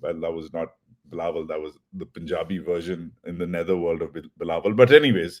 Well, that was not Bilawal, that was the Punjabi version in the netherworld of Bilawal. But anyways,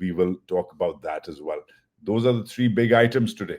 We will talk about that as well. Those are the three big items today.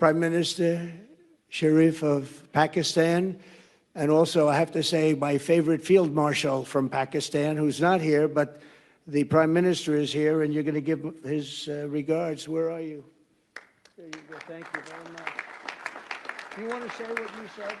Prime Minister Sharif of Pakistan, and also I have to say my favorite field marshal from Pakistan, who's not here, but the Prime Minister is here, and you're going to give his regards. Where are you? There you go. Thank you very much. Do you want to say what you said?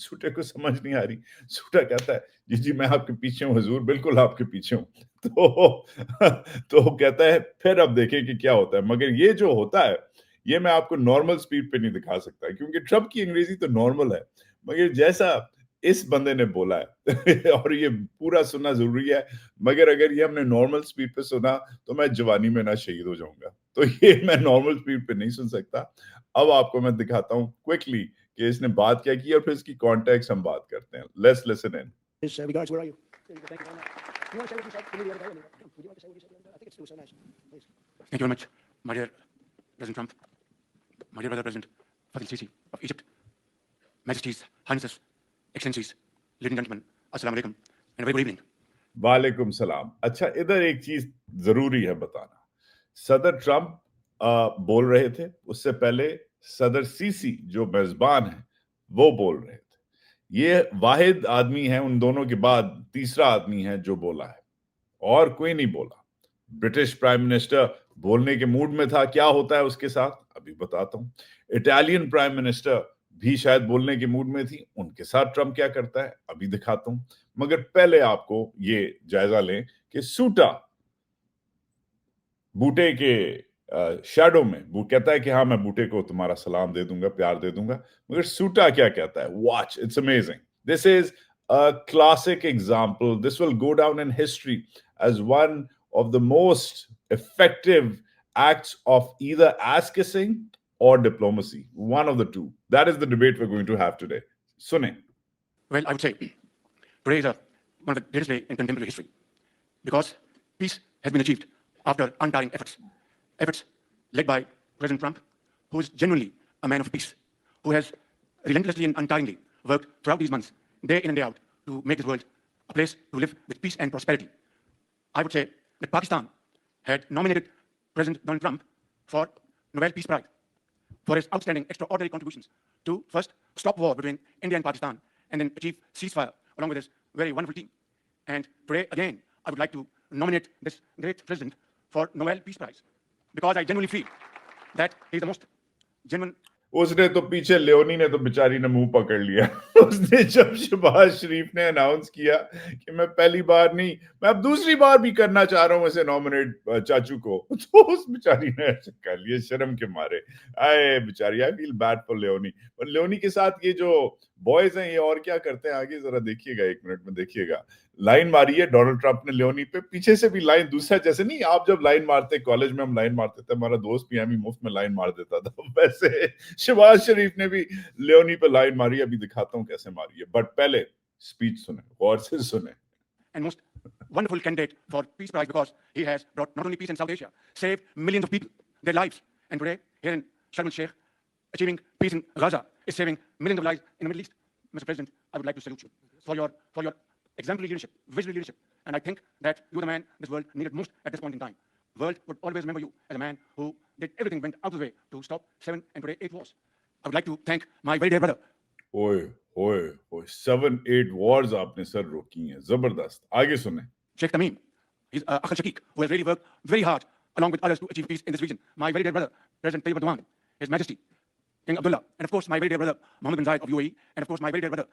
سوٹے کو سمجھ نہیں آ رہی. سوٹا کہتا ہے جی جی میں آپ کے پیچھے ہوں حضور, بالکل آپ کے پیچھے ہوں. تو کہتا ہے پھر اب دیکھیں کہ کیا ہوتا ہے. مگر یہ جو ہوتا ہے یہ میں آپ کو نارمل سپیڈ پہ نہیں دکھا سکتا کیونکہ ٹرمپ کی انگریزی تو نارمل ہے, مگر جیسا اس بندے نے بولا ہے اور یہ پورا سننا ضروری ہے, مگر اگر یہ ہم نے نارمل سپیڈ پہ سنا تو میں جوانی میں نہ شہید ہو جاؤں گا, تو یہ میں نارمل سپیڈ پہ نہیں سن سکتا. اب آپ کو میں دکھاتا ہوں کوئکلی کہ اس نے بات کیا کی اور پھر اس کی کانٹیکس ہم بات کرتے ہیں. Let's listen in. His regards, where are you? Thank you very much. You want to say what you said to me the other day? Would you want to say what you said the other day? I think it's so nice. Please. Thank you very much, my dear President Trump, my dear brother President Fadil Sisi of Egypt, Majesties, Highnesses, Excellencies, ladies and gentlemen, Assalamu alaikum, and a very good evening. وعلیکم السلام. اچھا ادھر ایک چیز ضروری ہے بتانا. صدر ٹرمپ بول رہے تھے, اس سے پہلے صدر سیسی جو میزبان ہیں وہ بول رہے تھے. یہ واحد آدمی ہے ان دونوں کے بعد تیسرا آدمی ہے جو بولا ہے, اور کوئی نہیں بولا. برٹش پرائم منسٹر بولنے کے موڈ میں تھا, کیا ہوتا ہے اس کے ساتھ ابھی بتاتا ہوں. اٹالین پرائم منسٹر بھی شاید بولنے کے موڈ میں تھی, ان کے ساتھ ٹرمپ کیا کرتا ہے ابھی دکھاتا ہوں. مگر پہلے آپ کو یہ جائزہ لیں کہ سوٹا بوٹے کے شیڈو میں وہ کہتا ہے کہ ہاں میں بوٹے کو تمہارا سلام دے دوں گا, پیار دے دوں گا, مگر سوٹا کیا کہتا ہے. Watch, it's amazing. This is a classic example. This will go down in history as one of the most effective acts of either ass kissing or diplomacy. One of the two. That is the debate we're going to have today. Sune. Well, I would say today is one of the greatest days in contemporary history because peace has been achieved after untiring efforts led by President Trump, who is genuinely a man of peace, who has relentlessly and untiringly worked throughout these months, day in and day out, to make this world a place to live with peace and prosperity. I would say that Pakistan had nominated President Donald Trump for Nobel Peace Prize for his outstanding, extraordinary contributions to first stop war between India and Pakistan and then achieve ceasefire along with his very wonderful team. And today, again, I would like to nominate this great president for Nobel Peace Prize because I genuinely feel that he is the most genuine. اس نے تو پیچھے لیونی نے تو بیچاری نے منہ پکڑ لیا. اس نے جب شہباز شریف نے اناؤنس کیا کہ میں پہلی بار نہیں میں اب دوسری بار بھی کرنا چاہ رہا ہوں اسے نومینیٹ چاچو کو, تو اس بیچاری نے ایسے کر لیا شرم کے مارے. آئے بیچاری, آئی فیل بیڈ فار لیونی. اور لیونی کے ساتھ یہ جو بوائز ہیں یہ اور کیا کرتے ہیں آگے ذرا دیکھیے گا, ایک منٹ میں دیکھیے گا. لائن ماری ہے ڈونلڈ ٹرمپ نے لیونی پہ, پیچھے سے بھی لائن دوسرا, جیسے نہیں آپ جب لائن مارتے کالج میں ہم لائن مارتے تھے, ہمارا دوست بھی ہمیں مفت میں لائن مار دیتا تھا, ویسے شہباز شریف نے بھی لیونی پہ لائن ماری. ابھی دکھاتا ہوں کیسے ماری ہے, بٹ پہلے اسپیچ سنیں, غور سے سنیں. And most wonderful candidate for Peace Prize because he has brought not only peace in South Asia, saved millions of people, their lives. And today, here in Sharm el-Sheikh, achieving peace in Gaza is saving millions of lives in the Middle East. Mr. President, I would like to salute you for your exemplary leadership, visionary leadership. And I think that you are the man this world needed most at this point in time. The world would always remember you as a man who did everything, went out of the way to stop 7 and today 8 wars. I would like to thank my very dear brother. اوئے 7-8 wars آپ نے سر روکی ہیں, زبردست. آگے سنیں. Sheikh Tamim, he's Akhal Shaqiq, who has really worked very hard along with others to achieve peace in this region. My very dear brother, President Tayyip Erdogan, His Majesty, King Abdullah, and of course my very dear brother, Mohammed bin Zayed of UAE, and of course my very dear brother,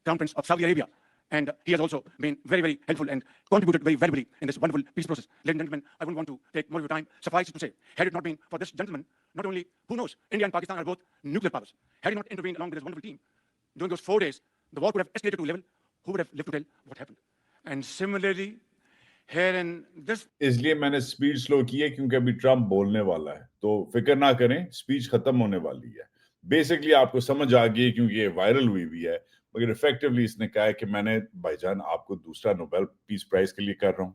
Crown Prince of Saudi Arabia. And he has also been very, very helpful and contributed very valuably in this wonderful peace process. Ladies and gentlemen, I wouldn't want to take more of your time. Suffice it to say, had it not been for this gentleman, not only, who knows, India and Pakistan are both nuclear powers. Had he not intervened along with his wonderful team, during those 4 days, the war could have escalated to a level, who would have lived to tell what happened? And similarly, here in this... اس لیے میں نے speech سلو کی ہے کیونکہ ابھی Trump بولنے والا ہے, تو فکر نہ کریں, سپیچ ختم ہونے والی ہے. بیسکلی آپ کو سمجھ آ گئی کیونکہ یہ وائرل ہوئی بھی ہے, مگر افیکٹولی اس نے کہا ہے کہ میں نے بھائی جان آپ کو دوسرا نوبل پیس پرائز کے لیے کر رہا ہوں.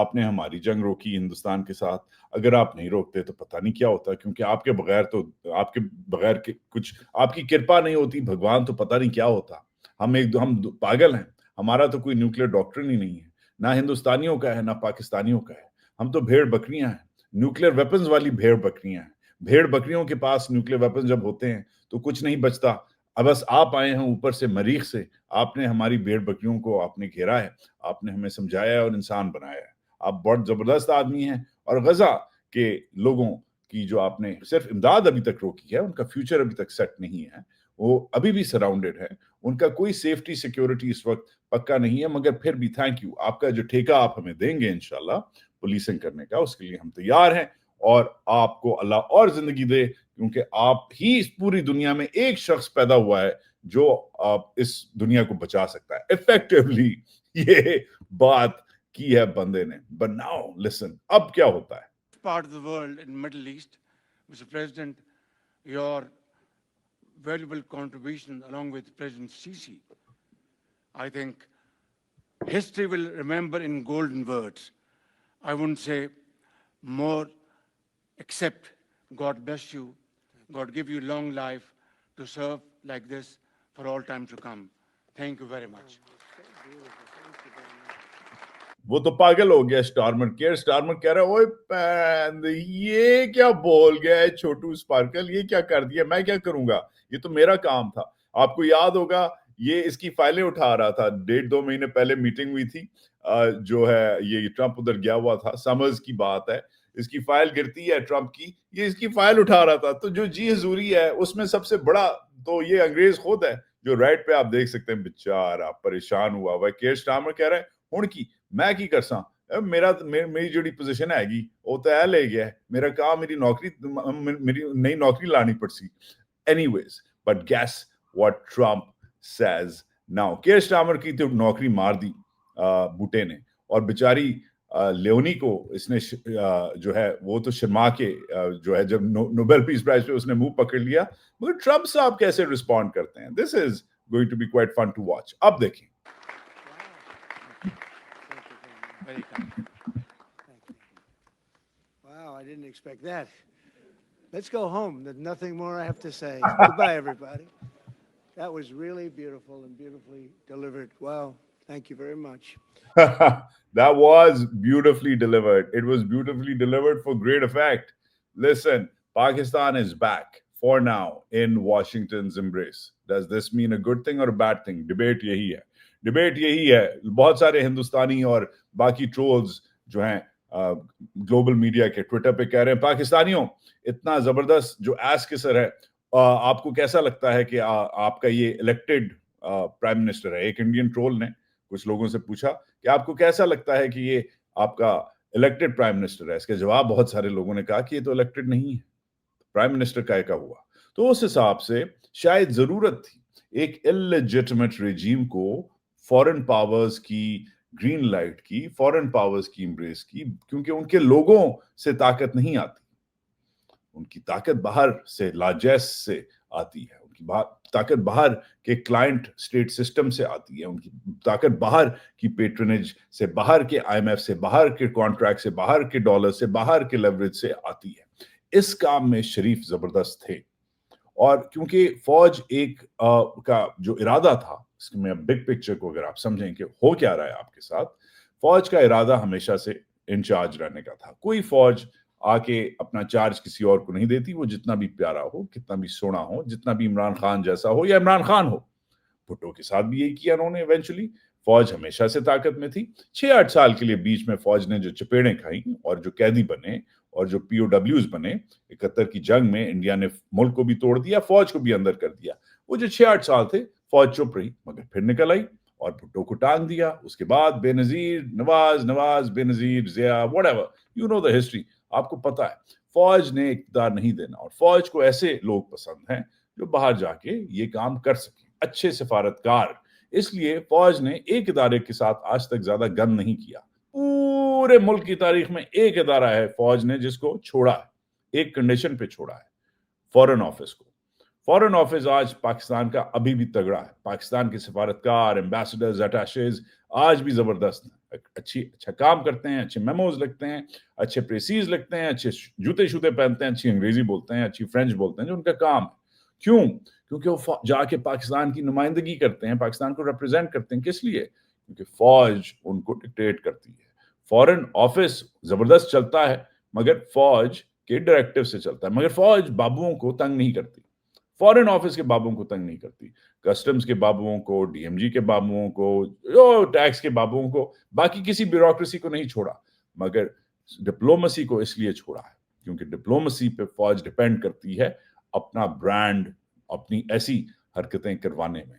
آپ نے ہماری جنگ روکی ہندوستان کے ساتھ, اگر آپ نہیں روکتے تو پتہ نہیں کیا ہوتا, کیونکہ آپ کے بغیر کچھ آپ کی کرپا نہیں ہوتی بھگوان, تو پتہ نہیں کیا ہوتا. ہم پاگل ہیں, ہمارا تو کوئی نیوکلیئر ڈاکٹرن ہی نہیں ہے, نہ ہندوستانیوں کا ہے نہ پاکستانیوں کا ہے. ہم تو بھیڑ بکریاں ہیں, نیوکلیئر ویپنز والی بھیڑ بکریاں ہیں. بھیڑ بکریوں کے پاس نیوکلیئر ویپن جب ہوتے ہیں تو کچھ نہیں بچتا. اب بس آپ آئے ہیں اوپر سے مریخ سے, آپ نے ہماری بھیڑ بکریوں کو آپ نے گھیرا ہے, آپ نے ہمیں سمجھایا ہے اور انسان بنایا ہے. آپ بہت زبردست آدمی ہیں, اور غزہ کے لوگوں کی جو آپ نے صرف امداد ابھی تک روکی ہے, ان کا فیوچر ابھی تک سیٹ نہیں ہے, وہ ابھی بھی سراؤنڈڈ ہے, ان کا کوئی سیفٹی سیکیورٹی اس وقت پکا نہیں ہے, مگر پھر بھی تھینک یو, آپ کا جو ٹھیکہ آپ ہمیں دیں گے انشاءاللہ پولیسنگ کرنے کا, اس کے لیے ہم تیار ہیں, اور آپ کو اللہ اور زندگی دے, کیونکہ آپ ہی اس پوری دنیا میں ایک شخص پیدا ہوا ہے جو اس دنیا کو بچا سکتا ہے ایفیکٹولی. یہ بات کی ہے بندے نے. But now listen, اب کیا ہوتا ہے؟ Part of the world in Middle East, Mr. President, your valuable contribution along with President Sisi, I think history will remember in golden words. I wouldn't say more, except God bless you, God give you long life to serve like this for all time to come. Thank you very much. وہ تو پاگل ہو گیا Starmer. Starmer کہہ رہا ہے یہ کیا بول گیا ہے چھوٹو اسپارکل, یہ کیا کر دیا, میں کیا کروں گا, یہ تو میرا کام تھا. آپ کو یاد ہوگا یہ اس کی فائلیں اٹھا رہا تھا, 1.5-2 مہینے پہلے میٹنگ ہوئی تھی, جو ہے یہ ٹرمپ ادھر گیا ہوا تھا, سمرز کی بات ہے, اس کی فائل گرتی ہے ٹرمپ کی, یہ اس کی فائل اٹھا رہا تھا. تو جو جی حضوری ہے اس میں سب سے بڑا تو یہ انگریز خود ہے, جو رائٹ پہ آپ دیکھ سکتے ہیں بیچارہ پریشان ہوا ہوا ہے. کیئر اسٹارمر کہہ رہا ہے ہن کی میں کی کرساں, میری جڑی پوزیشن ہے گی وہ تو ہے لے گیا ہے, میرا کام میری نئی نوکری لانی پڑ سی. Anyways, but guess what Trump says now. Care Starmer کی تو نوکری مار دی بوٹے نے, اور بیچاری لیونی کو اس نے جو ہے وہ تو شرما کے جو ہے جب نوبل پیس پرائز پہ اس نے منہ پکڑ لیا. مگر ٹرمپ صاحب کیسے رسپونڈ کرتے ہیں, this is going to be quite fun to watch. اب دیکھیں. Very kind. Wow, I didn't expect that. Let's go home. There's nothing more I have to say. Goodbye, everybody. That was really beautiful and beautifully delivered. Wow. Thank you very much. That was beautifully delivered. It was beautifully delivered for great effect. Listen, Pakistan is back for now in Washington's embrace. Does this mean a good thing or a bad thing? Debate yahi hai. Debate یہی ہے. بہت سارے ہندوستانی اور باقی travels جو ہیں global media کے ٹویٹر پہ کہہ رہے ہیں پاکستانیوں اتنا زبردست جو ایس کسر ہے, آپ کو کیسا لگتا ہے کہ آپ کا یہ الیکٹڈ پرائم منسٹر ہے. ایک انڈین ٹرول نے کچھ لوگوں سے پوچھا کہ آپ کو کیسا لگتا ہے کہ یہ آپ کا الیکٹڈ پرائم منسٹر ہے. اس کے جواب بہت سارے لوگوں نے کہا کہ یہ تو الیکٹڈ نہیں ہے, پرائم منسٹر کا ایک ہوا. تو اس حساب سے شاید ضرورت تھی ایک اللیجٹمیٹ ریجیم کو فورن پاورز کی گرین لائٹ کی, فورن پاورز کی امبریس کی, کیونکہ ان کے لوگوں سے طاقت نہیں آتی. ان کی طاقت باہر سے لاجیس سے آتی ہے, ان کی طاقت باہر کے کلائنٹ سٹیٹ سسٹم سے آتی ہے, ان کی طاقت باہر کی پیٹرنیج سے, باہر کے آئی ایم ایف سے, باہر کے کانٹریکٹ سے, باہر کے ڈالر سے, باہر کے لیوریج سے آتی ہے. اس کام میں شریف زبردست تھے. اور کیونکہ فوج ایک کا جو ارادہ تھا, اس میں بگ پکچر کو اگر آپ سمجھیں کہ ہو کیا رہا ہے آپ کے ساتھ, فوج کا ارادہ ہمیشہ سے انچارج رہنے کا تھا. کوئی فوج آ کے اپنا چارج کسی اور کو نہیں دیتی, وہ جتنا بھی پیارا ہو, کتنا بھی سونا ہو, جتنا بھی عمران خان جیسا ہو یا عمران خان ہو. بھٹو کے ساتھ بھی یہی کیا انہوں نے. ایونچولی فوج ہمیشہ سے طاقت میں تھی. 6-8 سال کے لیے بیچ میں فوج نے جو چپیڑیں کھائیں اور جو قیدی بنے اور جو پی او ڈبلیوز بنے, 71 کی جنگ میں انڈیا نے ملک کو بھی توڑ دیا, فوج کو بھی اندر کر دیا. وہ جو 6-8 سال تھے فوج چپ رہی, مگر پھر نکل آئی اور بھٹو کو ٹانگ دیا. اس کے بعد بے نظیر نواز بے نظیر Zia whatever, you know the history, آپ کو پتا ہے. فوج نے اقتدار نہیں دینا, اور فوج کو ایسے لوگ پسند ہیں جو باہر جا کے یہ کام کر سکیں, اچھے سفارتکار. اس لیے فوج نے ایک ادارے کے ساتھ آج تک زیادہ گند نہیں کیا. پورے ملک کی تاریخ میں ایک ادارہ ہے فوج نے جس کو چھوڑا ہے, ایک کنڈیشن پہ چھوڑا ہے, فورن آفس کو. فورن آفس آج پاکستان کا ابھی بھی تگڑا ہے. پاکستان کے سفارتکار, ایمبیسڈرز, اٹیشیز آج بھی زبردست ہیں, اچھا کام کرتے ہیں, اچھے میموز لکھتے ہیں, اچھے پریسیز لکھتے ہیں, اچھے جوتے شوتے پہنتے ہیں, اچھی انگریزی بولتے ہیں, اچھی فرینچ بولتے ہیں, جو ان کا کام ہے. کیوں؟ کیونکہ وہ جا کے پاکستان کی نمائندگی کرتے ہیں, پاکستان کو ریپرزینٹ کرتے ہیں. کس لیے؟ کیونکہ فوج ان کو ڈکٹیٹ کرتی ہے. فورن آفس زبردست چلتا ہے مگر فوج کے ڈائریکٹو سے چلتا ہے, مگر فوج بابوؤں کو تنگ نہیں کرتی. فورن آفس کے بابوؤں کو تنگ نہیں کرتی, کسٹمز کے بابوؤں کو, ڈی ایم جی کے بابوؤں کو, ٹیکس کے بابوؤں کو, باقی کسی بیوروکریسی کو نہیں چھوڑا, مگر ڈپلومسی کو اس لیے چھوڑا ہے کیونکہ ڈپلومسی پہ فوج ڈیپینڈ کرتی ہے اپنا برانڈ, اپنی ایسی حرکتیں کروانے میں.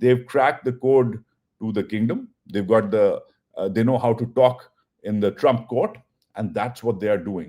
They've cracked the code to the kingdom. They've got they know how to talk in the Trump court, and that's what they are doing.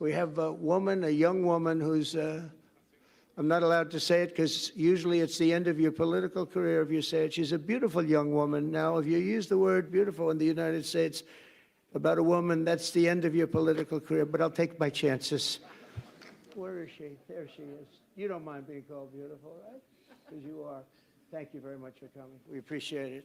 We have a woman, a young woman who's, I'm not allowed to say it because usually it's the end of your political career if you say it. She's a beautiful young woman. Now, if you use the word beautiful in the United States about a woman, that's the end of your political career, but I'll take my chances. Where is she? There she is. You don't mind being called beautiful, right? Because you are. Thank you very much for coming. We appreciate it.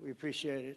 We appreciate it.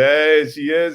there she is।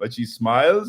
but she smiles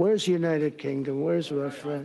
Where's United Kingdom? Where's Russia?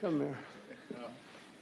Come here.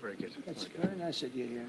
Very good. That's very nice that you're here.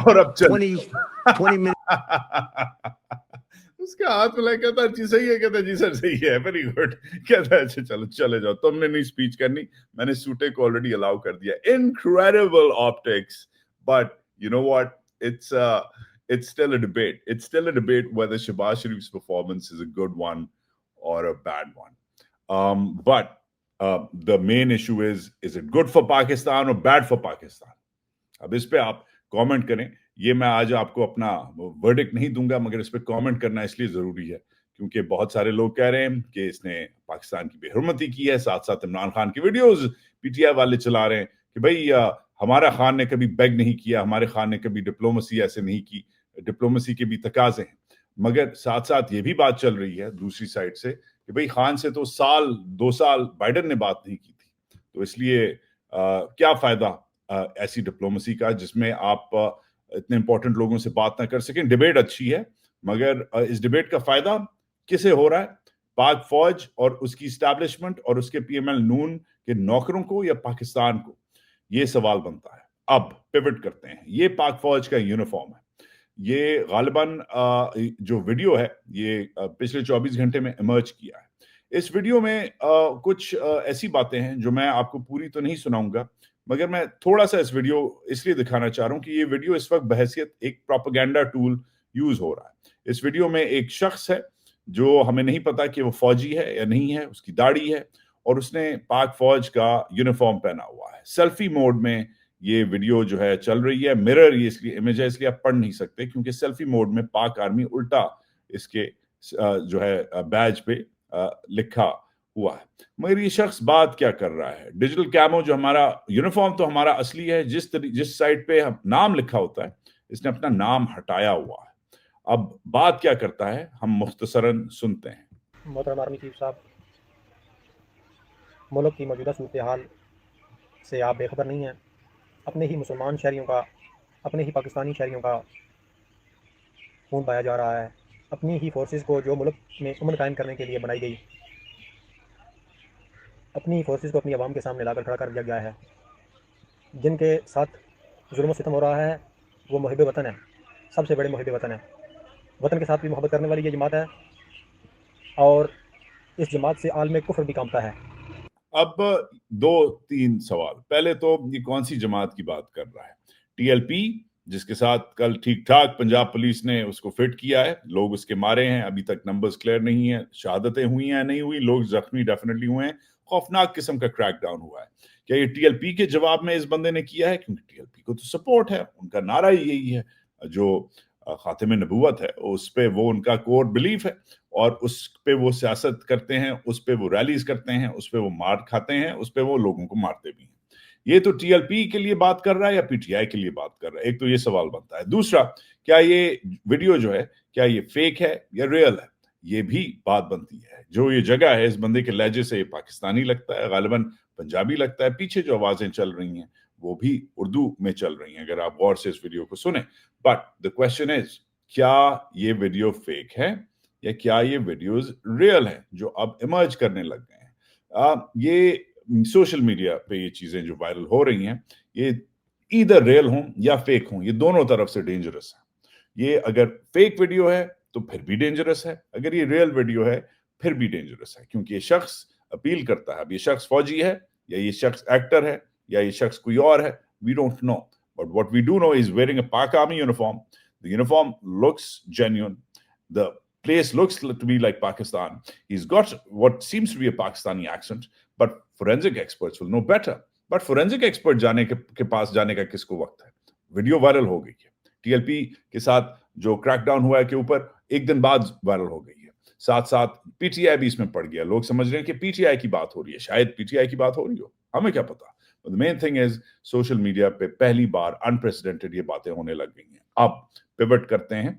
اور اب چل 20 minutes. اس کا ہاتھ ملا کہتا جی صحیح ہے, کہتا جی سر صحیح ہے, ویری گڈ. کہتا ہے اچھا چلو چلے جاؤ, تم نے نہیں اسپیچ کرنی, میں نے سوٹے کو آلریڈی الاؤ کر دیا. Incredible optics, but you know what, it's still a debate. It's still a debate whether Shehbaz Sharif's performance is a good one or a bad one. But the main issue is it good for Pakistan or bad for Pakistan? اب اس پہ آپ comment کریں. یہ میں آج آپ کو اپنا ورڈکٹ نہیں دوں گا, مگر اس پہ کامنٹ کرنا اس لیے ضروری ہے کیونکہ بہت سارے لوگ کہہ رہے ہیں کہ اس نے پاکستان کی بے حرمتی کی ہے. ساتھ ساتھ عمران خان کی ویڈیوز پی ٹی آئی والے چلا رہے ہیں کہ بھئی ہمارا خان نے کبھی بیگ نہیں کیا, ہمارے خان نے کبھی ڈپلومسی ایسے نہیں کی, ڈپلومسی کے بھی تقاضے ہیں. مگر ساتھ ساتھ یہ بھی بات چل رہی ہے دوسری سائڈ سے کہ بھئی خان سے تو سال 2 سال بائیڈن نے بات نہیں کی تھی, تو اس لیے کیا فائدہ ایسی ڈپلومسی کا جس میں آپ اتنے امپورٹنٹ لوگوں سے بات نہ کر سکیں. ڈیبیٹ اچھی ہے, مگر اس ڈیبیٹ کا فائدہ کسے ہو رہا ہے, پاک فوج اور اس کی اسٹیبلشمنٹ اور اس کے پی ایم ایل نون کے نوکروں کو یا پاکستان کو؟ یہ سوال بنتا ہے. اب پیوٹ کرتے ہیں. یہ پاک فوج کا یونیفارم ہے. یہ غالباً جو ویڈیو ہے یہ پچھلے 24 گھنٹے میں ایمرج کیا ہے. اس ویڈیو میں کچھ ایسی باتیں ہیں جو میں آپ کو پوری تو نہیں سناؤں گا, مگر میں تھوڑا سا اس ویڈیو اس لیے دکھانا چاہ رہا ہوں کہ یہ ویڈیو اس وقت بحیثیت ایک پروپیگنڈا ٹول یوز ہو رہا ہے. اس ویڈیو میں ایک شخص ہے جو ہمیں نہیں پتا کہ وہ فوجی ہے یا نہیں ہے, اس کی داڑھی ہے اور اس نے پاک فوج کا یونیفارم پہنا ہوا ہے. سیلفی موڈ میں یہ ویڈیو جو ہے چل رہی ہے. مرر یہ اس لیے امیج ہے, اس لیے آپ پڑھ نہیں سکتے کیونکہ سیلفی موڈ میں پاک آرمی الٹا اس کے جو ہے بیج پہ لکھا ہوا ہے. مگر یہ شخص بات کیا کر رہا ہے؟ ڈیجیٹل کیمو جو ہمارا یونیفارم تو ہمارا اصلی ہے, جس سائٹ پہ نام لکھا ہوتا ہے اس نے اپنا نام ہٹایا ہوا ہے. اب بات کیا کرتا ہے ہم مختصراً سنتے ہیں. محترم آرمی چیف صاحب, ملک کی موجودہ صورتحال سے آپ بے خبر نہیں ہیں. اپنے ہی مسلمان شہریوں کا, اپنے ہی پاکستانی شہریوں کا خون بہایا جا رہا ہے. اپنی ہی فورسز کو جو ملک میں امن قائم کرنے کے لیے بنائی گئی, اپنی فورسز کو اپنی عوام کے سامنے لا کر کھڑا کر دیا گیا ہے. جن کے ساتھ ظلم و ستم ہو رہا ہے وہ محب وطن ہے, سب سے بڑے محب وطن ہے. وطن کے ساتھ بھی محبت کرنے والی یہ جماعت ہے اور اس جماعت سے عالم کفر بھی کانپتا ہے. اب 2-3 سوال. پہلے تو یہ کون سی جماعت کی بات کر رہا ہے؟ ٹی ایل پی جس کے ساتھ کل ٹھیک ٹھاک پنجاب پولیس نے اس کو فٹ کیا ہے, لوگ اس کے مارے ہیں, ابھی تک نمبرز کلیئر نہیں ہیں, شہادتیں ہوئی ہیں نہیں ہوئی, لوگ زخمی ڈیفینیٹلی ہوئے ہیں, خوفناک قسم کا کریک ڈاؤن ہوا ہے. کیا یہ ٹی ایل پی کے جواب میں اس بندے نے کیا ہے؟ کیونکہ ٹی ایل پی کو تو سپورٹ ہے, ان کا نعرہ ہی یہی ہے, جو خاتم نبوت ہے اس پہ وہ ان کا کور بلیف ہے اور اس پہ وہ سیاست کرتے ہیں, اس پہ وہ ریلیز کرتے ہیں, اس پہ وہ مار کھاتے ہیں, اس پہ وہ لوگوں کو مارتے بھی ہیں. یہ تو ٹی ایل پی کے لیے بات کر رہا ہے یا پی ٹی آئی کے لیے بات کر رہا ہے؟ ایک تو یہ سوال بنتا ہے. دوسرا, کیا یہ ویڈیو جو ہے کیا یہ فیک ہے یا ریئل ہے؟ یہ بھی بات بنتی ہے. جو یہ جگہ ہے اس بندے کے لہجے سے پاکستانی لگتا ہے, غالباً پنجابی لگتا ہے. پیچھے جو آوازیں چل رہی ہیں وہ بھی اردو میں چل رہی ہیں اگر آپ غور سے اس ویڈیو کو سنیں. بٹ دا کوشچن از, کیا یہ ویڈیو فیک ہے یا کیا یہ ویڈیوز ریئل ہیں جو اب ایمرج کرنے لگ گئے ہیں؟ یہ سوشل میڈیا پہ یہ چیزیں جو وائرل ہو رہی ہیں یہ ایدر ریئل ہوں یا فیک ہوں, یہ دونوں طرف سے ڈینجرس ہے. یہ اگر فیک ویڈیو ہے تو پھر بھی ڈینجرس ہے, اگر یہ ریئل ویڈیو ہے پھر بھی ڈینجرس ہے, کیونکہ یہ شخص اپیل کرتا ہے. اب یہ شخص فوجی ہے یا یہ شخص ایکٹر ہے یا یہ شخص کوئی اور ہے, we don't know. But what we do know is wearing a Pak Army uniform. The uniform looks genuine. The place looks to be like Pakistan. He's got what seems to be a Pakistani accent, but forensic experts will know better. But forensic expert جانے کے پاس جانے کا کس کو وقت ہے؟ Video viral ہو گئی ہے. ٹی ایل پی کے ساتھ جو کریک ڈاؤن ہوا ہے کے اوپر ایک دن بعد وائرل ہو گئی ہے. ساتھ ساتھ پی ٹی آئی بھی اس میں پڑ گیا. لوگ سمجھ رہے ہیں کہ پی ٹی آئی کی بات ہو رہی ہے, شاید پی ٹی آئی کی بات ہو رہی ہو, ہمیں کیا پتا. The main thing is social media پہ پہلی بار unprecedented یہ باتیں ہونے لگ گئی ہیں. اب پیوٹ کرتے ہیں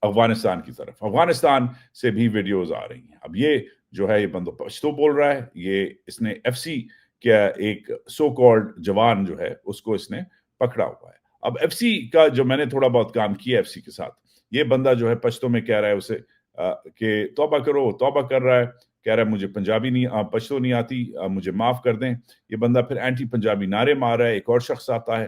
افغانستان کی طرف. افغانستان سے بھی ویڈیوز آ رہی ہیں. اب یہ جو ہے یہ بندو پشتو بول رہا ہے, یہ اس نے ایف سی کا ایک سو کالڈ جوان جو ہے اس کو اس نے پکڑا ہوا ہے. اب ایف سی کا جو میں نے تھوڑا بہت کام کیا ایف سی کے ساتھ, یہ بندہ جو ہے پشتو میں کہہ رہا ہے اسے کہ توبہ کرو, توبہ کر رہا ہے, کہہ رہا ہے مجھے پنجابی نہیں, پشتو نہیں آتی, مجھے معاف کر دیں. یہ بندہ پھر اینٹی پنجابی نعرے مار رہا ہے. ایک اور شخص آتا ہے,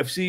FC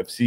FC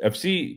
FC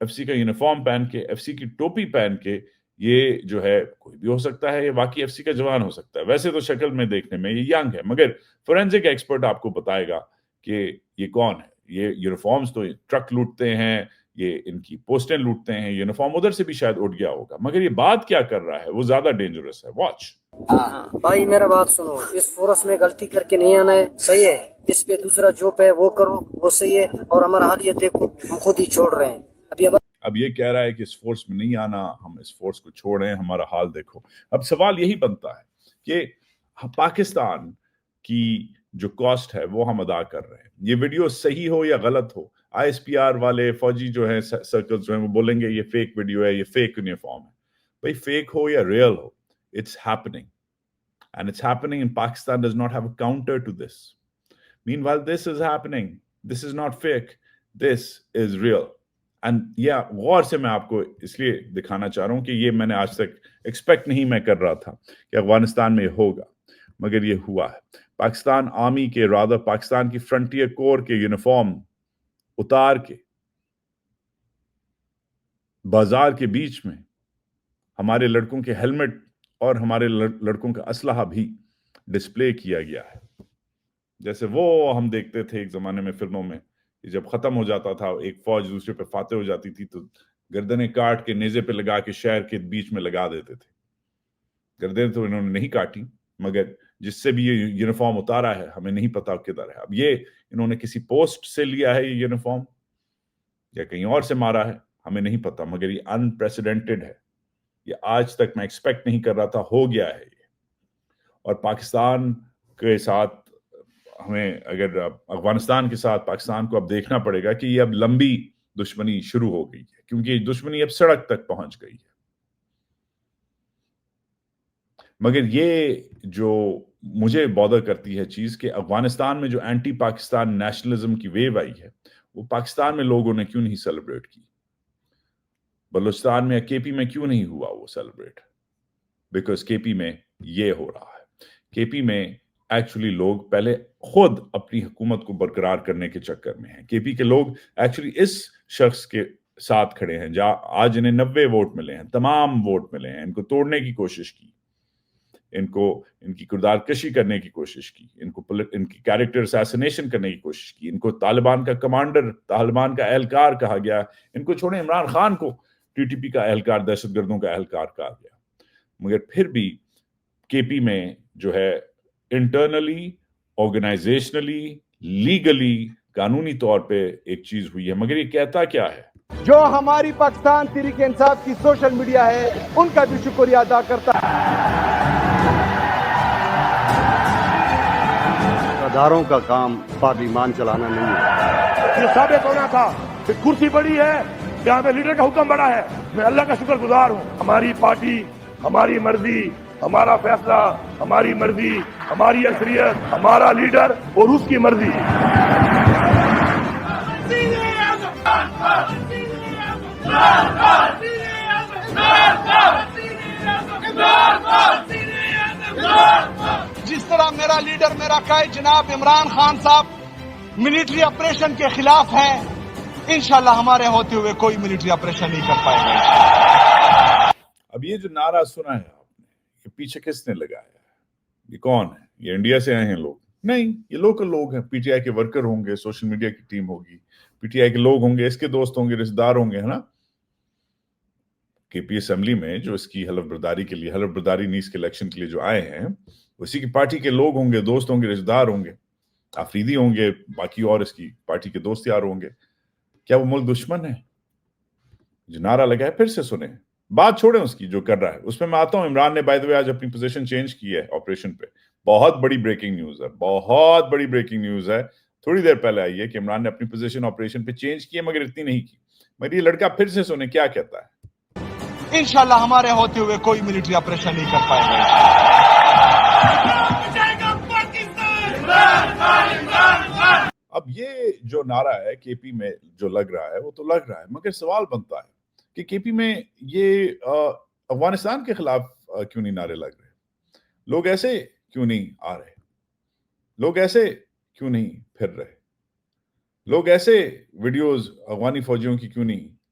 FC کا یونیفارم پہن کے, FC کی ٹوپی پہن کے, یہ جو ہے کوئی بھی ہو سکتا ہے, یہ واقعی FC کا جوان ہو سکتا ہے. ویسے تو شکل میں دیکھنے میں یہ ینگ ہے, مگر فورینزک ایکسپرٹ آپ کو بتائے گا کہ یہ کون ہے. یہ یونیفارمز تو ٹرک لوٹتے ہیں, یہ ان کی پوسٹیں لوٹتے ہیں, یونیفارم ادھر سے بھی شاید اٹھ گیا ہوگا, مگر یہ بات کیا کر رہا ہے وہ زیادہ ڈینجرس ہے. واچ. بھائی میرا بات سنو, اس فورس میں غلطی کر کے نہیں آنا ہے, صحیح ہے, اس پہ دوسرا جاب ہے وہ کرو, وہ صحیح ہے, اور ہمارا حال یہ دیکھو ہم خود ہی چھوڑ رہے ہیں. اب یہ کہہ رہا ہے کہ اس فورس میں نہیں آنا, ہم اس فورس کو چھوڑیں, ہمارا حال دیکھو. اب سوال یہی بنتا ہے کہ پاکستان کی جو کاسٹ ہے وہ ہم ادا کر رہے ہیں. یہ ویڈیو صحیح ہو یا غلط ہو, ISPR والے فوجی جو ہیں, سرکلز جو ہیں, وہ بولیں گے یہ فیک ویڈیو ہے, یہ فیک یونیفارم ہے. بھائی فیک ہو یا real who, it's happening. And it's happening, and Pakistan does not have a counter to this. Meanwhile, this is happening. This is not fake. This is real. And yeah, غور سے میں آپ کو اس لیے دکھانا چاہ رہا ہوں کہ یہ میں نے آج تک ایکسپیکٹ نہیں میں کر رہا تھا کہ افغانستان میں یہ ہوگا, مگر یہ ہوا ہے. پاکستان آرمی کے, رادر پاکستان کی فرنٹیئر کور کے یونیفارم اتار کے بازار کے بیچ میں ہمارے لڑکوں کے ہیلمٹ اور ہمارے لڑکوں کا اسلحہ بھی ڈسپلے کیا گیا ہے. جیسے وہ ہم دیکھتے تھے ایک زمانے میں فلموں میں, جب ختم ہو جاتا تھا ایک فوج دوسرے پہ فاتح ہو جاتی تھی تو گردنیں کاٹ کے نیزے پہ لگا کے شہر کے بیچ میں لگا دیتے تھے. گردنیں تو انہوں نے نہیں کاٹی, مگر جس سے بھی یہ یونیفارم اتارا ہے ہمیں نہیں پتا کدھر ہے. اب یہ انہوں نے کسی پوسٹ سے لیا ہے یہ یونیفارم یا کہیں اور سے مارا ہے, ہمیں نہیں پتا, مگر یہ انپریسیڈنٹڈ ہے. یہ آج تک میں ایکسپیکٹ نہیں کر رہا تھا, ہو گیا ہے یہ. اور پاکستان کے ساتھ ہمیں, اگر افغانستان کے ساتھ پاکستان کو اب دیکھنا پڑے گا کہ یہ اب لمبی دشمنی شروع ہو گئی ہے, کیونکہ یہ دشمنی اب سڑک تک پہنچ گئی ہے. مگر یہ جو مجھے بادر کرتی ہے چیز کہ افغانستان میں جو اینٹی پاکستان نیشنلزم کی ویو آئی ہے وہ پاکستان میں لوگوں نے کیوں نہیں سیلیبریٹ کی, بلوچستان میں یا کے پی میں کیوں نہیں ہوا وہ سیلیبریٹ؟ بیکاز کے پی میں یہ ہو رہا ہے. کے پی میں ایکچولی لوگ پہلے خود اپنی حکومت کو برقرار کرنے کے چکر میں ہیں. کے پی کے لوگ ایکچولی اس شخص کے ساتھ کھڑے ہیں جہاں آج انہیں 90 ووٹ ملے ہیں, تمام ووٹ ملے ہیں. ان کو توڑنے کی کوشش کی, ان کی کردار کشی کرنے کی کوشش کی, ان کی کیریکٹر اسیسینیشن کرنے کی کوشش کی. ان کو طالبان کا کمانڈر, طالبان کا اہلکار کہا گیا. ان کو چھوڑیں, عمران خان کو ٹی ٹی پی کا اہلکار, دہشت گردوں کا اہلکار کہا گیا. مگر پھر بھی کے پی میں جو ہے انٹرنلی, آرگنائزیشنلی, لیگلی, قانونی طور پہ ایک چیز ہوئی ہے. مگر یہ کہتا کیا ہے؟ جو ہماری پاکستان تحریک انصاف کی سوشل میڈیا ہے ان کا بھی شکریہ ادا کرتا ہے. اداروں کا کام پارلیمان چلانا نہیں ہے. یہ ثابت ہونا تھا کہ کرسی بڑی ہے, یہاں پہ لیڈر کا حکم بڑا ہے. میں اللہ کا شکر گزار ہوں. ہماری پارٹی, ہماری مرضی, ہمارا فیصلہ, ہماری مرضی, ہماری اکثریت, ہمارا لیڈر اور اس کی مرضی. جس طرح میرا لیڈر, میرا قائد جناب عمران خان صاحب ملٹری آپریشن کے خلاف ہیں, انشاءاللہ ہمارے ہوتے ہوئے کوئی ملٹری آپریشن نہیں کر پائے گا. اب یہ جو نعرہ سنا ہے آپ نے, یہ پیچھے کس نے لگایا ہے؟ یہ کون ہے؟ یہ انڈیا سے آئے ہیں لوگ؟ نہیں, یہ لوکل لوگ ہیں. پی ٹی آئی کے ورکر ہوں گے, سوشل میڈیا کی ٹیم ہوگی, پی ٹی آئی کے لوگ ہوں گے, اس کے دوست ہوں گے, رشتہ دار ہوں گے, ہے نا. کے پی اسمبلی میں جو اس کی حلف برداری کے لیے, حلف برداری نیز کے الیکشن کے لیے جو آئے ہیں, اسی کی پارٹی کے لوگ ہوں گے, دوست ہوں گے, رشتہ دار ہوں گے, آفریدی ہوں گے, باقی اور اس کی پارٹی کے دوست یار ہوں گے. کیا وہ ملک دشمن ہے؟ جو نعرہ لگا ہے پھر سے سنیں, بات چھوڑیں اس کی جو کر رہا ہے. اس میں میں آتا ہوں. عمران نے بائی دی وے آج اپنی پوزیشن چینج کی ہے آپریشن پہ. بہت بڑی بریکنگ نیوز ہے, بہت بڑی بریکنگ نیوز ہے. تھوڑی دیر پہلے آئی ہے کہ عمران نے اپنی پوزیشن آپریشن پہ چینج کی ہے, مگر اتنی نہیں کی. مگر یہ لڑکا پھر سے سنیں کیا کہتا ہے. انشاءاللہ ہمارے ہوتے ہوئے کوئی ملٹری آپریشن نہیں کر پائے گا. اب یہ جو نعرہ ہے کے پی میں جو لگ رہا ہے وہ تو لگ رہا ہے, مگر سوال بنتا ہے کہ کے پی میں یہ افغانستان کے خلاف کیوں نہیں نعرے لگ رہے؟ لوگ ایسے کیوں نہیں آ رہے؟ لوگ ایسے کیوں نہیں پھر رہے؟ لوگ ایسے ویڈیوز افغانی فوجیوں کی کیوں نہیں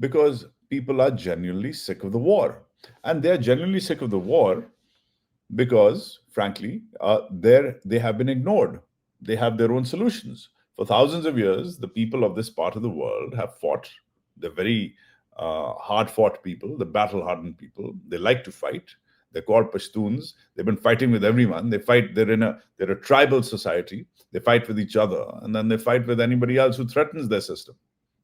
Because people are genuinely sick of the war, and they are genuinely sick of the war because, frankly, they have been ignored. They have their own solutions. For thousands of years, the people of this part of the world have fought. They're very hard-fought people, the battle-hardened people. They like to fight. They're called Pashtuns. They've been fighting with everyone. They fight. They're a tribal society. They fight with each other, and then they fight with anybody else who threatens their system.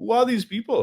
Who are these people?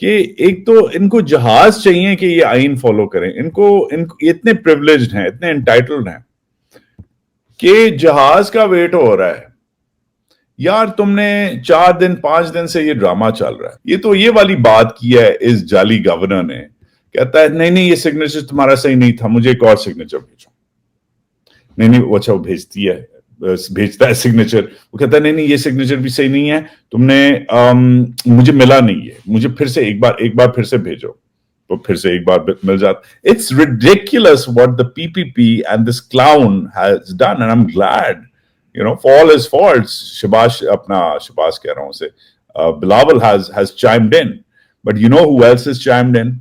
کہ ایک تو ان کو جہاز چاہیے کہ یہ آئین follow کریں، ان کو اتنے پریولیجڈ ہیں، اتنے انٹائٹلڈ ہیں کہ جہاز کا ویٹ ہو رہا ہے. یار تم نے 4 دن 5 دن سے یہ ڈرامہ چل رہا ہے. یہ تو یہ والی بات کی ہے اس جعلی گورنر نے، کہتا ہے نہیں یہ سگنیچر تمہارا صحیح نہیں تھا، مجھے ایک اور سگنیچر بھیجو. نہیں وہ اچھا وہ بھیجتا ہے سگنیچر. وہ کہتا ہے نہیں یہ سگنیچر بھی صحیح نہیں ہے، تم نے مجھے ملا نہیں ہے، مجھے پھر سے ایک بار پھر سے بھیجو. تو پھر سے ایک بار مل جاتا. It's ridiculous what the PPP and this clown has done, and I'm glad, for all his faults, Shahbaz کہہ رہا ہوں اسے, Bilawal has chimed in. But you know who else has chimed in?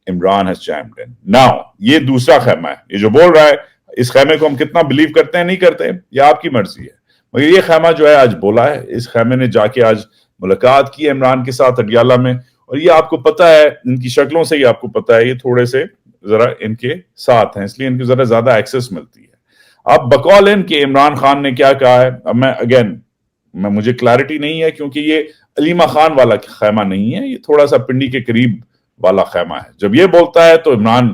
Imran has chimed in. Now, یہ دوسرا خیمہ ہے. یہ جو بول رہا ہے, اس خیمے کو ہم کتنا بلیو کرتے ہیں نہیں کرتے, یہ آپ کی مرضی ہے. مگر یہ خیمہ جو ہے آج بولا ہے, اس خیمے نے جا کے آج ملاقات کی عمران کے ساتھ اڈیالہ میں, اور یہ آپ کو پتا ہے, ان کی شکلوں سے ہی آپ کو پتا ہے, یہ تھوڑے سے ذرا ان کے ساتھ ہیں, اس لیے ان کو ذرا زیادہ ایکسس ملتی ہے. اب بقول ان کہ عمران خان نے کیا کہا ہے, اب میں مجھے کلیرٹی نہیں ہے, کیونکہ یہ علیمہ خان والا خیمہ نہیں ہے, یہ تھوڑا سا پنڈی کے قریب والا خیمہ ہے. جب یہ بولتا ہے تو عمران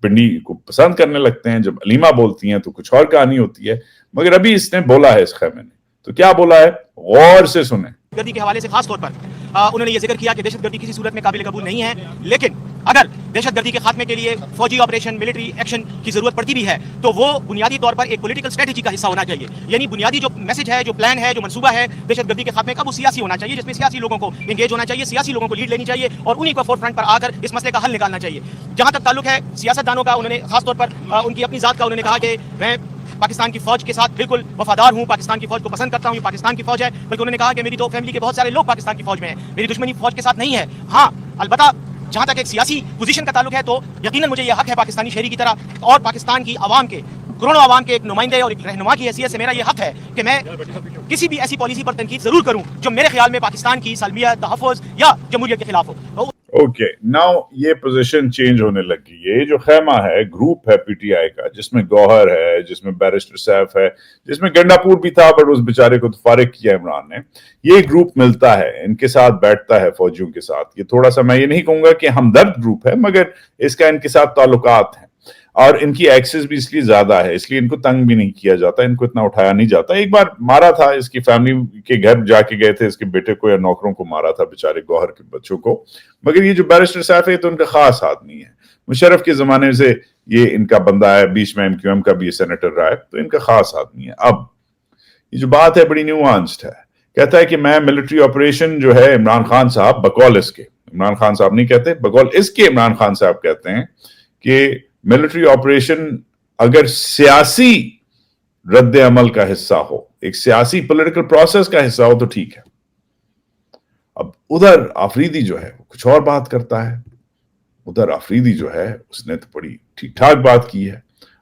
پنڈی کو پسند کرنے لگتے ہیں, جب علیمہ بولتی ہیں تو کچھ اور کہانی ہوتی ہے. مگر ابھی اس نے بولا ہے اس خیمے نے, تو کیا بولا ہے غور سے سنیں. گردی کے حوالے سے خاص طور پر انہوں نے یہ ذکر کیا کہ دہشت گردی کسی صورت میں قابل قبول نہیں ہے, لیکن اگر دہشت گردی کے خاتمے کے لیے فوجی آپریشن, ملٹری ایکشن کی ضرورت پڑتی بھی ہے تو وہ بنیادی طور پر ایک پولیٹیکل اسٹریٹجی کا حصہ ہونا چاہیے. یعنی بنیادی جو میسج ہے, جو پلان ہے, جو منصوبہ ہے دہشت گردی کے خاتمے کا, وہ سیاسی ہونا چاہیے, جس میں سیاسی لوگوں کو انگیج ہونا چاہیے, سیاسی لوگوں کو لیڈ لینی چاہیے, اور انہی کو فور فرنٹ پر آ کر اس مسئلے کا حل نکالنا چاہیے. جہاں تک تعلق ہے سیاست دانوں کا, انہوں نے خاص طور پر ان کی اپنی ذات کا, انہوں نے کہا کہ میں پاکستان کی فوج کے ساتھ بالکل وفادار ہوں, پاکستان کی فوج کو پسند کرتا ہوں, یہ پاکستان کی فوج ہے. بلکہ انہوں نے کہا کہ میری تو فیملی کے بہت سارے لوگ پاکستان کی فوج میں ہیں, میری دشمنی فوج کے ساتھ نہیں ہے. ہاں البتہ جہاں تک ایک سیاسی پوزیشن کا تعلق ہے تو یقیناً مجھے یہ حق ہے پاکستانی شہری کی طرح, اور پاکستان کی عوام کے, کروڑوں عوام کے ایک نمائندے اور ایک رہنما کی حیثیت سے میرا یہ حق ہے کہ میں کسی بھی ایسی پالیسی پر تنقید ضرور کروں جو میرے خیال میں پاکستان کی سالمیت, تحفظ یا جمہوریت کے خلاف ہو. اوکے, ناؤ یہ پوزیشن چینج ہونے لگی. یہ جو خیمہ ہے, گروپ ہے پی ٹی آئی کا, جس میں گوہر ہے, جس میں بیرسٹر سیف ہے, جس میں گنڈاپور بھی تھا بٹ اس بیچارے کو تو فارغ کیا عمران نے. یہ گروپ ملتا ہے, ان کے ساتھ بیٹھتا ہے فوجیوں کے ساتھ. یہ تھوڑا سا, میں یہ نہیں کہوں گا کہ ہمدرد گروپ ہے, مگر اس کا ان کے ساتھ تعلقات ہیں, اور ان کی ایکسس بھی اس لیے زیادہ ہے, اس لیے ان کو تنگ بھی نہیں کیا جاتا, ان کو اتنا اٹھایا نہیں جاتا. ایک بار مارا تھا, اس کی فیملی کے گھر جا کے گئے تھے, اس کے بیٹے کو یا نوکروں کو مارا تھا, بیچارے گوہر کے بچوں کو. مگر یہ جو بیرسٹر صاحب ہے تو ان کا خاص آدمی ہے. مشرف کے زمانے سے یہ ان کا بندہ ہے, بیچ میں MQM کا بھی یہ سینیٹر رہا ہے, تو ان کا خاص آدمی ہے. اب یہ جو بات ہے بڑی نیوانسڈ ہے. کہتا ہے کہ میں ملٹری آپریشن جو ہے عمران خان صاحب, بقول اس کے, عمران خان صاحب نہیں کہتے, بقول اس کے عمران خان صاحب کہتے ہیں کہ ملٹری آپریشن اگر سیاسی رد عمل کا حصہ ہو, ایک سیاسی پولیٹیکل پروسیس کا حصہ ہو تو ٹھیک ہے. اب ادھر آفریدی جو ہے کچھ اور بات کرتا ہے. ادھر آفریدی جو ہے اس نے تو بڑی ٹھیک ٹھاک بات کی ہے,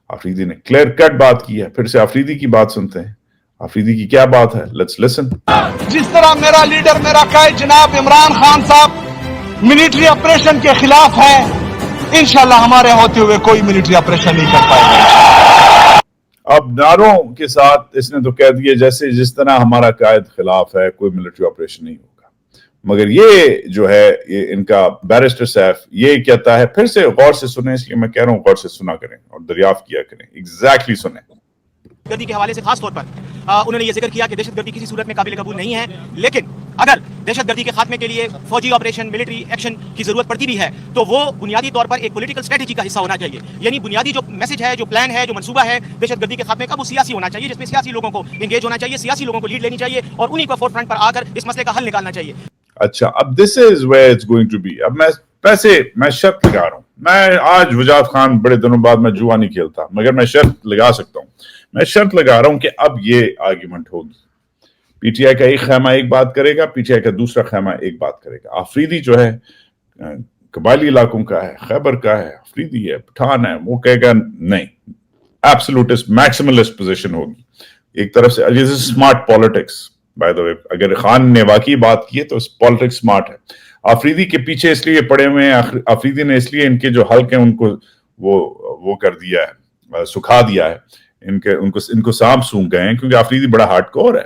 آفریدی نے کلیئر کٹ بات کی ہے. پھر سے آفریدی کی بات سنتے ہیں, آفریدی کی کیا بات ہے, لیٹس لسن. جس طرح میرا لیڈر میرا قائد جناب عمران خان صاحب ملٹری آپریشن کے خلاف ہے, انشاءاللہ ہمارے ہوتے ہوئے کوئی ملٹری آپریشن نہیں کر پائے گا. اب نعروں کے ساتھ اس نے تو کہہ دیا جیسے جس طرح ہمارا قائد خلاف ہے, کوئی ملٹری آپریشن نہیں ہوگا. مگر یہ جو ہے یہ ان کا بیرسٹر سیف یہ کہتا ہے, پھر سے غور سے سنیں, اس لیے میں کہہ رہا ہوں غور سے سنا کریں اور دریافت کیا کریں, ایگزیکٹلی سنیں. گردی کے حوالے سے خاص طور پر انہوں نے یہ ذکر کیا کہ دہشت گردی کسی صورت میں قابل قبول نہیں ہے, لیکن اگر دہشت گردی کے خاتمے کے لیے فوجی آپریشن, ملٹری ایکشن کی ضرورت پڑتی بھی ہے تو وہ بنیادی طور پر ایک پولیٹیکل اسٹریٹجی کا حصہ ہونا چاہیے. یعنی بنیادی جو میسج ہے, جو پلان ہے, جو منصوبہ ہے دہشت گردی کے خاتمے کا, وہ سیاسی ہونا چاہیے, جس میں سیاسی لوگوں کو انگیج ہونا چاہیے, سیاسی لوگوں کو لیڈ لینی چاہیے, اور انہی کو فور فرنٹ پر آ کر اس مسئلے کا حل نکالنا چاہیے. اچھا, اب this is where it's going to be. اب میں شرط لگا رہا ہوں, میں آج وجاہت خان بڑے دنوں بعد میں جوا نہیں کھیلتا, مگر میں شرط لگا سکتا ہوں. میں شرط لگا رہا ہوں کہ اب یہ آرگیومنٹ ہوگی. پی ٹی آئی کا ایک خیمہ ایک بات کرے گا, پی ٹی آئی کا دوسرا خیمہ ایک بات کرے گا. آفریدی جو ہے قبائلی علاقوں کا ہے, خیبر کا ہے, آفریدی ہے, پٹھان ہے, وہ کہے گا نہیں, ایبسولوٹسٹ میکسیملسٹ پوزیشن ہوگی. ایک طرف سے اسمارٹ پالیٹکس, بائی دا وے, اگر خان نے واقعی بات کی ہے تو پالیٹکس اسمارٹ ہے. آفریدی کے پیچھے اس لیے پڑے ہوئے ہیں, آفریدی نے اس لیے ان کے جو حلق ہیں ان کو وہ کر دیا ہے, سکھا دیا ہے, ان کو سانپ سونگ گئے ہیں, کیونکہ آفریدی بڑا ہارڈ کور ہے.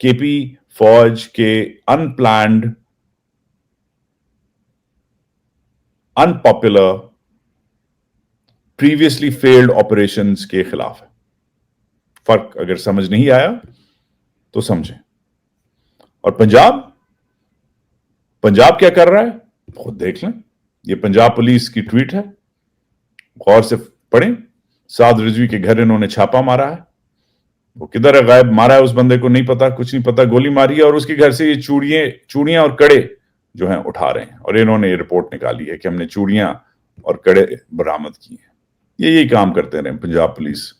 کے پی فوج کے انپلانڈ unpopular previously failed operations کے خلاف ہے. فرق اگر سمجھ نہیں آیا تو سمجھیں. اور پنجاب کیا کر رہا ہے خود دیکھ لیں. یہ پنجاب پولیس کی ٹویٹ ہے, غور سے پڑھیں. سعد رضوی کے گھر انہوں نے چھاپا مارا ہے. وہ کدھر ہے, غائب مارا ہے اس بندے کو نہیں پتا, کچھ نہیں پتا, گولی ماری ہے, اور اس کے گھر سے یہ چوڑیاں اور کڑے جو ہیں اٹھا رہے ہیں. اور انہوں نے یہ رپورٹ نکالی ہے کہ ہم نے چوڑیاں اور کڑے برآمد کی ہیں. یہی کام کرتے رہے پنجاب پولیس,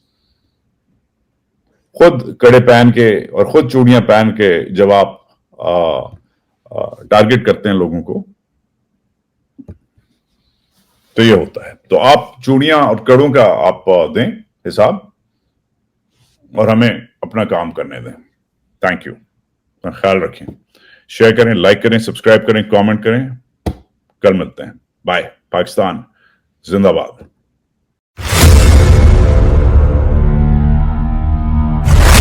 خود کڑے پہن کے اور خود چوڑیاں پہن کے جب آپ ٹارگٹ کرتے ہیں لوگوں کو تو یہ ہوتا ہے. تو آپ چوڑیاں اور کڑوں کا آپ دیں حساب اور ہمیں اپنا کام کرنے دیں. Thank you. خیال رکھیں, شیئر کریں, لائک کریں, سبسکرائب کریں, کامنٹ کریں. کل ملتے ہیں. بائے. پاکستان زندہ باد.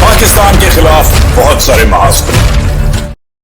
پاکستان کے خلاف بہت سارے محاذ